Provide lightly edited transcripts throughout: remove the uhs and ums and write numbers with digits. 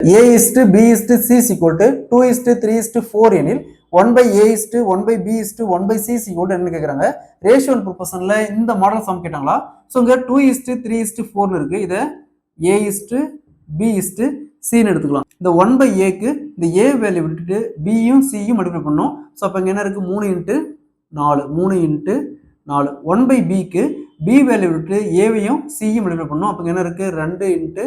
A is to B is to C is equal to 2 is to 3 is to 4 எனில் 1 by A is to 1 by B is to 1 by C is equal to என்ன கேட்குறாங்க racial ப்ரொபோர்ஷன்ல இந்த model some கேட்டாங்களா so இங்கே 2 is to 3 is to 4 இருக்கு இதை A is to B is to C ன்னு எடுத்துக்கலாம் இந்த 1 by Aக்கு இந்த A வேல்யூ விட்டுட்டு Bயும் Cயும் மல்டிப்ளை பண்ணோம் ஸோ அப்போ இங்கே என்ன இருக்கு 3 இன்ட்டு 4 3 இன்ட்டு 4 1 by Bக்கு B வேல்யூ விட்டுட்டு Aவையும் Cயும் மல்டிப்ளை பண்ணோம் அப்போ என்ன இருக்கு 2 இன்ட்டு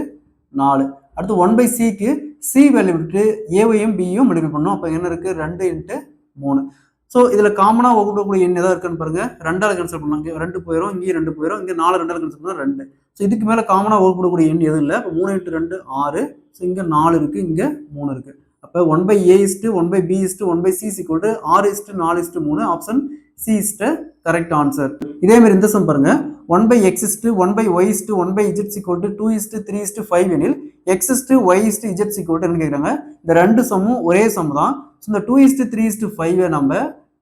4 அடுத்து 1 by Cக்கு C வேல்யூ விட்டு ஏவையும் பியும் மல்டிப்ளை பண்ணோம் அப்போ என்ன இருக்கு 2 இன்ட்டு 3 ஸோ இதில் காமனாக வகுக்கக்கூடிய எண் எதாவது இருக்குன்னு பாருங்க 2ஆல் கேன்சல் பண்ணலாம் இங்கே 2 போயிடும் இங்கேயும் 2 போயிடும் இங்கே 4 2ஆல் கேன்சல் பண்ணால் 2 ஸோ இதுக்கு மேலே காமனாக வகுக்கக்கூடிய எண் எதுவும் இல்லை இப்போ 3 இன்ட்டு 2 6 ஸோ இங்கே 4 இருக்கு இங்கே 3 இருக்கு அப்போ 1 by A is to 1 by B is to 1 by C is equal to 6 is to 4 is to 3 option C is the correct answer. இதே மாதிரி இந்த சம் பாருங்க 1 by X is to 1 by Y is to 1 by Z is equal to 2 is to 3 is to 5 எனில் X is to Y is to Z is equal to என்ன கேட்குறாங்க இந்த ரெண்டு சம்மும் ஒரே சம் தான் ஸோ இந்த 2 is to 3 is to 5 நம்ம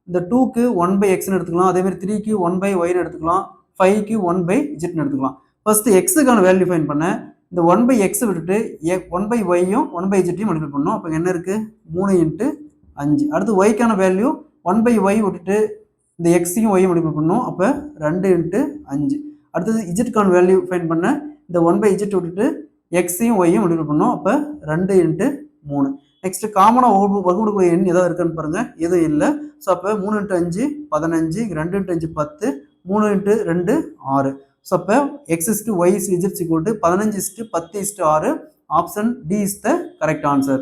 இந்த 2க்கு 1 by Xன்னு எடுத்துக்கலாம் அதே மாதிரி 3க்கு 1 by Yன்னு எடுத்துக்கலாம் 5க்கு 1 by Zன்னு எடுத்துக்கலாம் ஃபர்ஸ்ட் Xக்கான வேல்யூ ஃபைண்ட் பண்ண இந்த 1 by X விட்டுட்டு 1 by Yயும் 1 by Zயும் மல்டிப்ளை பண்ணோம் அப்போ என்ன இருக்கு 3 இன்ட்டு 5 அடுத்து Yக்கான வேல்யூ 1 by Y விட்டுட்டு இந்த எக்ஸையும் ஒய்யும் மல்டிப்ளை பண்ணோம் அப்போ 2 இன்ட்டு 5 அடுத்தது இஜெட்கான வேல்யூ ஃபைண்ட் பண்ண இந்த 1 by இஜெட் விட்டுட்டு எக்ஸையும் ஒய்யும் மல்டிப்ளை பண்ணோம் அப்போ 2 இன்ட்டு 3 நெக்ஸ்ட் காமனாக வகுக்கக்கூடிய எண் ஏதாவது இருக்குன்னு பாருங்க எதுவும் இல்லை ஸோ அப்போ 3 இன்ட்டு 5 15 2 இன்ட்டு 5 10 3 இன்ட்டு 2 6 ஸோ அப்போ x is to y is z equal to 15 is to 10 is to 6 option D is the correct answer